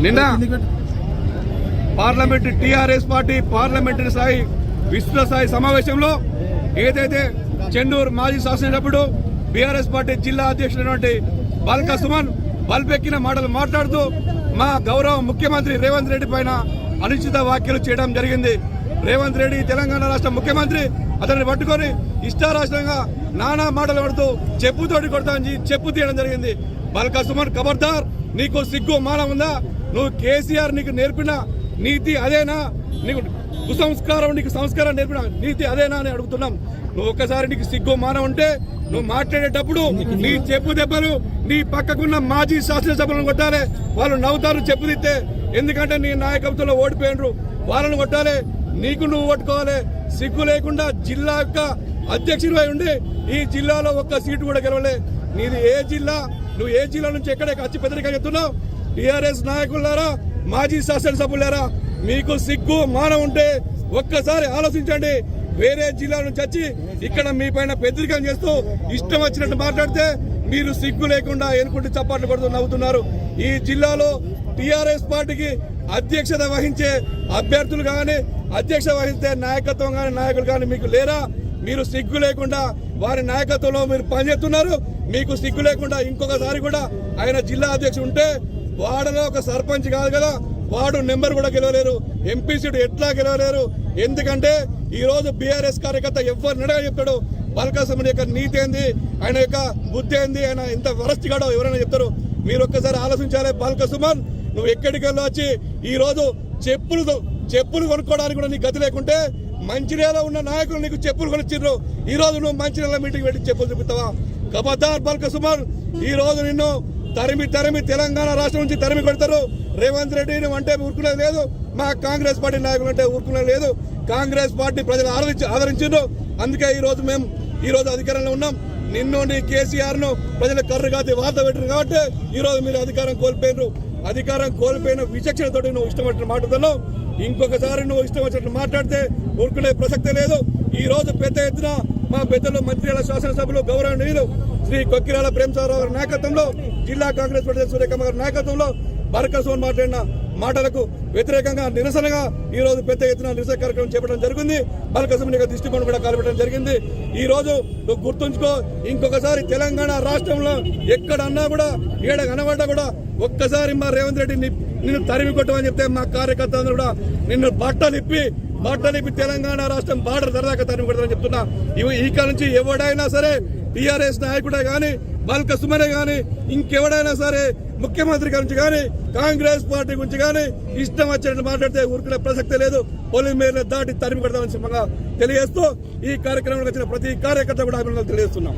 నిన్న parliament TRS party parliamentary స్థాయి విస్తృత స్థాయి సమావేశంలో ఏదైతే చెన్నూరు మాజీ శాసనసభ్యుడు బీఆర్ఎస్ పార్టీ జిల్లా అధ్యక్షుడైనటువంటి బాల్క సుమన్ బల్బెక్కిన మాటలు మాట్లాడుతూ మా గౌరవ ముఖ్యమంత్రి రేవంత్ రెడ్డి పైన అనుచిత వ్యాఖ్యలు చేయడం జరిగింది. రేవంత్ రెడ్డి తెలంగాణ రాష్ట్ర ముఖ్యమంత్రి అతన్ని పట్టుకొని ఇష్టారాష్ట్రంగా నానా మాటలు పడుతూ చెప్పుతోటి కొడతాని చెప్పు తీయడం జరిగింది. బాల్క సుమన్ ఖబర్దార్, నీకు సిగ్గు మానం ఉందా? నువ్వు కేసీఆర్ నీకు నేర్పిన నీతి అదేనా? నీకు కుసంస్కారం నీకు సంస్కారం నేర్పిన నీతి అదేనా అని అడుగుతున్నాం. నువ్వు ఒక్కసారి నీకు సిగ్గు మానం ఉంటే నువ్వు మాట్లాడేటప్పుడు నీ చెప్పు దెబ్బలు నీ పక్కకున్న మాజీ శాసనసభలను కొట్టాలి. వాళ్ళు నవ్వుతారు చెప్పు తిస్తే, ఎందుకంటే నీ నాయకత్వంలో ఓడిపోయినరు. వాళ్ళను కొట్టాలి, నీకు నువ్వు కొట్టుకోవాలి. సిగ్గు లేకుండా జిల్లా యొక్క అధ్యక్షుడిపై ఉండి ఈ జిల్లాలో ఒక్క సీటు కూడా గెలవలే. నీది ఏ జిల్లా? నువ్వు ఏ జిల్లా నుంచి ఎక్కడే వచ్చి పెద్దరిగా చెప్తున్నావు? టీఆర్ఎస్ నాయకులారా, మాజీ శాసనసభ్యులారా, మీకు సిగ్గు మానం ఉంటే ఒక్కసారి ఆలోచించండి. వేరే జిల్లా నుంచి వచ్చి ఇక్కడ మీ పైన పెద్దరికం చేస్తూ ఇష్టం వచ్చినట్టు మాట్లాడితే మీరు సిగ్గు లేకుండా ఎన్నుకుంటే చప్పట్లు కొడుతూ నవ్వుతున్నారు. ఈ జిల్లాలో టీఆర్ఎస్ పార్టీకి అధ్యక్షత వహించే అభ్యర్థులు కానీ, అధ్యక్షత వహించే నాయకత్వం కానీ, నాయకులు కానీ మీకు లేరా? మీరు సిగ్గు లేకుండా వారి నాయకత్వంలో మీరు పనిచేస్తున్నారు. మీకు సిగ్గు లేకుండా ఇంకొకసారి కూడా ఆయన జిల్లా అధ్యక్షుడు ఉంటే వాడలో ఒక సర్పంచ్ కాదు కదా, వార్డు నెంబర్ కూడా గెలవలేరు, ఎంపీ సీటు ఎట్లా గెలవలేరు? ఎందుకంటే ఈ రోజు బీఆర్ఎస్ కార్యకర్త ఎవరు నడగా చెప్తాడు బాల్క సుమన్ యొక్క నీతి ఏంది, ఆయన యొక్క బుద్ధి ఏంది, ఆయన ఎంత వరస్ట్ గాడో ఎవరైనా చెప్తారు. మీరు ఒక్కసారి ఆలోచించాలి. బాల్క సుమన్, నువ్వు ఎక్కడికి వెళ్ళొచ్చి ఈ రోజు చెప్పులు కొనుక్కోవడానికి కూడా నీకు గతి లేకుంటే మంచిర్యాలలో ఉన్న నాయకులు నీకు చెప్పులు కొనిచ్చిర్రు. ఈ రోజు నువ్వు మంచిర్యాల మీటింగ్ పెట్టి చెప్పులు చూపిస్తావా? ఖబర్దార్ బాల్క సుమన్, ఈ రోజు నిన్ను తరిమి తెలంగాణ రాష్ట్రం నుంచి తరిమి కొడతారు. రేవంత్ రెడ్డి నువ్వు అంటే ఊరుకునేది లేదు, మా కాంగ్రెస్ పార్టీ నాయకులు అంటే ఊరుకునేది లేదు. కాంగ్రెస్ పార్టీ ప్రజలు ఆదరించారు. అందుకే ఈ రోజు అధికారంలో ఉన్నాం. నిన్ను నీ కేసీఆర్ ను ప్రజల కర్రగాతి వార్త పెట్టారు కాబట్టి ఈ రోజు మీరు అధికారం కోల్పోయినారు. అధికారం కోల్పోయిన విచక్షణతో నువ్వు ఇష్టం వచ్చిన మాట్లాడుతున్నావు. ఇంకొకసారి నువ్వు ఇష్టం వచ్చినట్టు మాట్లాడితే ఊరుకునే ప్రసక్తే లేదు. ఈ రోజు పెద్ద ఎత్తున మా పెద్దలు మంత్రిల శాసనసభ్యులు గౌరవనీయులు శ్రీ కొక్కిరాల ప్రేమసాగర్ గారి నాయకత్వంలో, జిల్లా కాంగ్రెస్ పార్టీ సూర్యకమ్మ గారి నాయకత్వంలో బాల్క సుమన్ మాట్లాడిన మాటలకు వ్యతిరేకంగా నిరసనగా ఈ రోజు పెద్ద ఎత్తున నిరసన కార్యక్రమం చేపట్టడం జరిగింది. బాల్క సుమన్ యొక్క దృష్టికోణం కూడా కాల్పెట్టడం జరిగింది. ఈ రోజు నువ్వు గుర్తుంచుకో, ఇంకొకసారి తెలంగాణ రాష్ట్రంలో ఎక్కడన్నా కూడా ఏడ కనబడ్డా కూడా ఒక్కసారి మా రేవంత్ రెడ్డి నిన్ను తరిమి కొట్టమని చెప్తే మా కార్యకర్తలు కూడా నిన్ను బట్టలిప్పి తెలంగాణ రాష్ట్రం బార్డర్ దరదాకా తరిమి కొడతారని చెప్తున్నా. ఈ కాలం నుంచి ఎవడైనా సరే టీఆర్ఎస్ నాయకుడే గాని, బాల్క సుమనే గాని, ఇంకెవడైనా సరే ముఖ్యమంత్రి గురించి కానీ, కాంగ్రెస్ పార్టీ గురించి కానీ ఇష్టం వచ్చినట్టు మాట్లాడితే ఊరుకునే ప్రసక్తే లేదు. పోలింగ్ మేరను దాటి తరిమి కొడతామని తెలియజేస్తూ ఈ కార్యక్రమానికి వచ్చిన ప్రతి కార్యకర్త కూడా అభినందనలు తెలియజేస్తున్నాం.